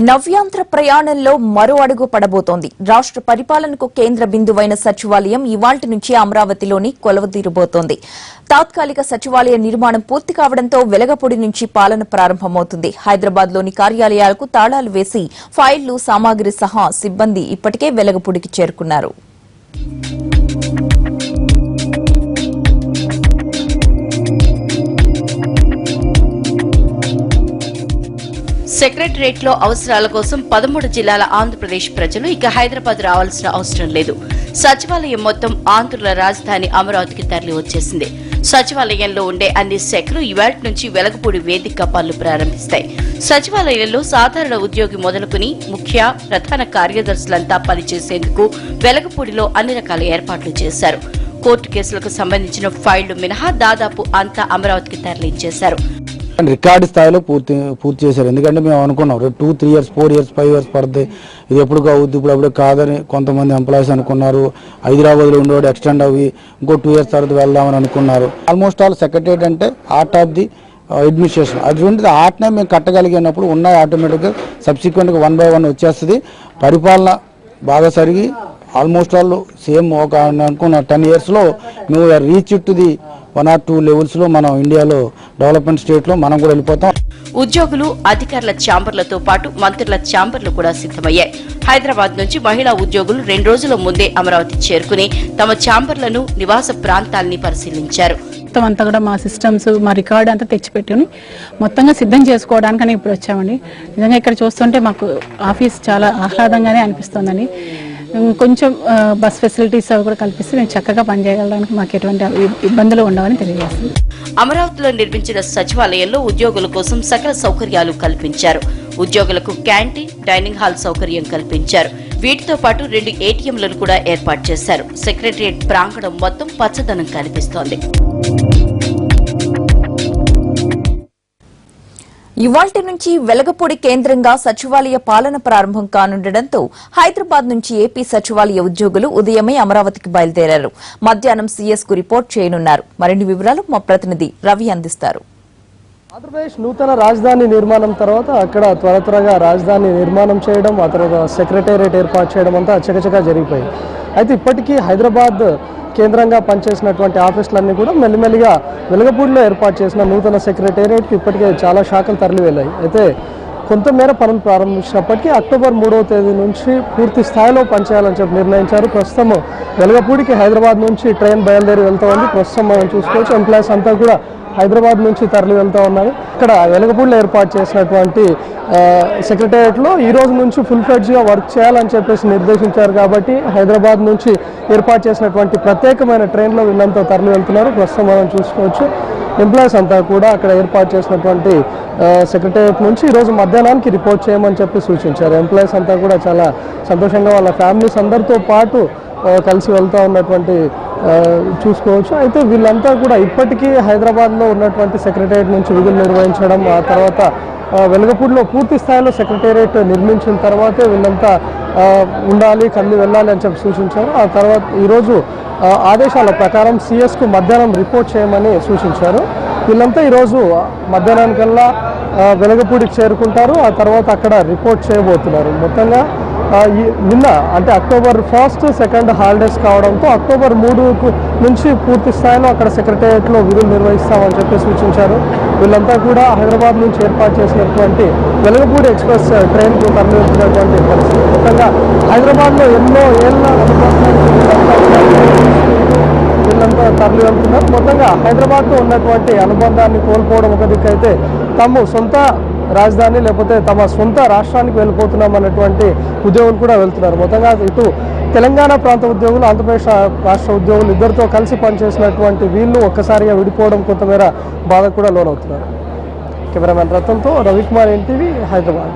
నవ్యాంధ్ర ప్రయాణంలో మరో అడుగు పడబోతోంది. రాష్ట్ర పరిపాలనకు కేంద్ర బిందువైన సచివాలయం ఇవాల్టి నుంచి అమరావతిలోని కొలువుదీరబోతోంది. తాత్కాలిక సచివాలయ నిర్మాణం పూర్తి కావడంతో వెలగపూడి నుంచి పాలన ప్రారంభమవుతుంది. హైదరాబాద్లోని కార్యాలయాలకు తాళాలు వేసి ఫైళ్లు, సామాగ్రి సహా సిబ్బంది ఇప్పటికే వెలగపూడికి చేరుకున్నారు. సెక్రటరేట్ లో అవసరాల కోసం 13 జిల్లాల ఆంధ్రప్రదేశ్ ప్రజలు ఇక హైదరాబాద్ రావాల్సిన అవసరం లేదు. సచివాలయం మొత్తం ఆంధ్రుల రాజధాని అమరావతికి తరలి వచ్చేసింది. సచివాలయంలో ఉండే అన్ని శాఖలు ఇవాల్టి నుంచి వెలగపూడి వేదికగా పనులు ప్రారంభిస్తాయి. సచివాలయంలో సాధారణ ఉద్యోగి మొదలుకుని ముఖ్య, ప్రధాన కార్యదర్శులంతా పనిచేసేందుకు వెలగపూడిలో అన్ని రకాల ఏర్పాట్లు చేశారు. కోర్టు కేసులకు సంబంధించిన ఫైళ్లు మినహా దాదాపు అంతా అమరావతికి తరలించేశారు. రికార్డు స్థాయిలో పూర్తి చేశారు. ఎందుకంటే మేము అనుకున్నాం 2-3 years 4 years 5 years పడుతుంది, ఇది ఎప్పుడు అవుద్ది, ఇప్పుడు అప్పుడే కాదని కొంతమంది ఎంప్లాయీస్ అనుకున్నారు. హైదరాబాద్లో ఉండేవాడు ఎక్స్టెండ్ అవి ఇంకో 2 years తర్వాత వెళ్దామని అనుకున్నారు. ఆల్మోస్ట్ ఆల్ సెక్రటరేట్ అంటే ఆర్ట్ ఆఫ్ ది అడ్మినిస్ట్రేషన్, అటువంటిది ఆర్ట్నే మేము కట్టగలిగినప్పుడు ఉన్నాయి ఆటోమేటిక్గా సబ్సిక్వెంట్గా 1 by 1 వచ్చేస్తుంది. పరిపాలన బాగా సరిగి ఆల్మోస్ట్ ఆల్ సేమ్ ఒక అనుకున్న 10 yearsలో మేము reach to the 1 or 2 levels లో మనం ఇండియాలో డెవలప్మెంట్ స్టేట్ లో మనం కూడా వెళ్ళిపోతాం. ఉద్యోగులు, అధికారుల ఛాంబర్లతో పాటు మంత్రుల ఛాంబర్లు కూడా సిద్దమయ్యాయి. హైదరాబాద్ నుంచి మహిళా ఉద్యోగులు 2 రోజుల ముందే అమరావతి చేరుకుని తమ ఛాంబర్లను, నివాస ప్రాంతాల్ని పరిశీలించారు. మొత్తం అంతా కూడా మా సిస్టమ్స్, మా రికార్డు అంతా తెచ్చిపెట్టుకుని మొత్తంగా సిద్ధం చేసుకోవడానికని ఇప్పుడు వచ్చామండి. నిజంగా ఇక్కడ చూస్తుంటే మాకు ఆఫీస్ చాలా ఆహ్లాదంగానే అనిపిస్తోందండి. కొంచెం బస్ ఫెసిలిటీస్ అవి కూడా కల్పిస్తే మేము చక్కగా పనిచేయడానికి మాకు ఎటువంటి ఇబ్బందులు ఉండవని తెలియజేస్తుంది. అమరావతిలో నిర్మించిన సచివాలయంలో ఉద్యోగుల కోసం సకల సౌకర్యాలు కల్పించారు. ఉద్యోగులకు క్యాంటీన్, డైనింగ్ హాల్ సౌకర్యం కల్పించారు. వీటితో పాటు 2 ATMలను కూడా ఏర్పాటు చేశారు. సెక్రటరియట్ ప్రాంగణం మొత్తం పచ్చదనం కనిపిస్తోంది. ఇవాల్టి నుంచి వెలగపూడి కేంద్రంగా సచివాలయ పాలన ప్రారంభం కానుండటంతో హైదరాబాద్ నుంచి ఏపీ సచివాలయ ఉద్యోగులు ఉదయమే అమరావతికి బయలుదేరారు. మధ్యాహ్నం సీఎస్ కు రిపోర్ట్ చేయనున్నారు. మరిన్ని వివరాలు మా ప్రతినిధి రవి అందిస్తారు. ఆంధ్రప్రదేశ్ నూతన రాజధాని నిర్మాణం తర్వాత అక్కడ త్వరగా రాజధాని నిర్మాణం చేయడం, ఆ తర్వాత సెక్రటేరియట్ ఏర్పాటు చేయడం అంతా చకచకా జరిగిపోయింది. అయితే ఇప్పటికీ హైదరాబాద్ కేంద్రంగా పనిచేసినటువంటి ఆఫీసులన్నీ కూడా మెల్లిమెల్లిగా వెలగపూడిలో ఏర్పాటు చేసిన నూతన సెక్రటేరియట్కి ఇప్పటికే చాలా శాఖలు తరలి వెళ్ళాయి. అయితే కొంతమేర పనులు ప్రారంభించినప్పటికీ అక్టోబర్ 3వ తేదీ నుంచి పూర్తి స్థాయిలో పనిచేయాలని చెప్పి నిర్ణయించారు. ప్రస్తుతం వెలగపూడికి హైదరాబాద్ నుంచి ట్రైన్ బయలుదేరి వెళ్తూ ఉంది. ప్రస్తుతం మనం చూసుకోవచ్చు ఎంప్లాయీస్ అంతా కూడా హైదరాబాద్ నుంచి తరలి వెళ్తూ ఉన్నారు. ఇక్కడ వెలగపూడిలో ఏర్పాటు చేసినటువంటి సెక్రటేరియట్లో ఈ రోజు నుంచి ఫుల్ ఫ్లెడ్జ్గా వర్క్ చేయాలని చెప్పేసి నిర్దేశించారు. కాబట్టి హైదరాబాద్ నుంచి ఏర్పాటు చేసినటువంటి ప్రత్యేకమైన ట్రైన్లో వీళ్ళంతా తరలి వెళ్తున్నారు. ప్రస్తుతం మనం చూసుకోవచ్చు ఎంప్లాయీస్ అంతా కూడా అక్కడ ఏర్పాటు చేసినటువంటి సెక్రటేరియట్ నుంచి ఈరోజు మధ్యాహ్నానికి రిపోర్ట్ చేయమని చెప్పి సూచించారు. ఎంప్లాయీస్ అంతా కూడా చాలా సంతోషంగా వాళ్ళ ఫ్యామిలీస్ అందరితో పాటు కలిసి వెళ్తూ ఉన్నటువంటి చూసుకోవచ్చు. అయితే వీళ్ళంతా కూడా ఇప్పటికీ హైదరాబాద్లో ఉన్నటువంటి సెక్రటేరియట్ నుంచి విధులు నిర్వహించడం, ఆ తర్వాత వెలగపూడిలో పూర్తి స్థాయిలో సెక్రటేరియట్ నిర్మించిన తర్వాతే వీళ్ళంతా ఉండాలి, కదిలి వెళ్ళాలి అని చెప్పి సూచించారు. ఆ తర్వాత ఈరోజు ఆదేశాల ప్రకారం సీఎస్కు మధ్యాహ్నం రిపోర్ట్ చేయమని సూచించారు. వీళ్ళంతా ఈరోజు మధ్యాహ్నానికల్లా వెలగపూడికి చేరుకుంటారు. ఆ తర్వాత అక్కడ రిపోర్ట్ చేయబోతున్నారు. మొత్తంగా నిన్న అంటే అక్టోబర్ 1st, 2nd హాలిడేస్ కావడంతో అక్టోబర్ 3 నుంచి పూర్తి స్థాయిలో అక్కడ సెక్రటేరియట్లో విధులు నిర్వహిస్తామని చెప్పి సూచించారు. వీళ్ళంతా కూడా హైదరాబాద్ నుంచి ఏర్పాటు చేసినటువంటి వెలగపూడి ఎక్స్ప్రెస్ ట్రైన్కు తరలి వెళ్తున్నటువంటి పరిస్థితి. మొత్తంగా హైదరాబాద్లో ఎన్నో ఏళ్ళ వీళ్ళంతా తరలి వెళ్తున్నారు. మొత్తంగా హైదరాబాద్తో ఉన్నటువంటి అనుబంధాన్ని కోల్పోవడం ఒక దిక్కైతే తాము సొంత రాజధాని లేకపోతే తమ సొంత రాష్ట్రానికి వెళ్ళిపోతున్నాం అన్నటువంటి ఉద్యోగులు కూడా వెళ్తున్నారు. మొత్తంగా ఇటు తెలంగాణ ప్రాంత ఉద్యోగులు, ఆంధ్రప్రదేశ్ రాష్ట్ర ఉద్యోగులు ఇద్దరితో కలిసి పనిచేసినటువంటి వీళ్ళు ఒక్కసారిగా విడిపోవడం కొంతమేర బాధ కూడా లోనవుతున్నారు. కెమెరామెన్ రతన్తో రవికుమార్, NTV, హైదరాబాద్.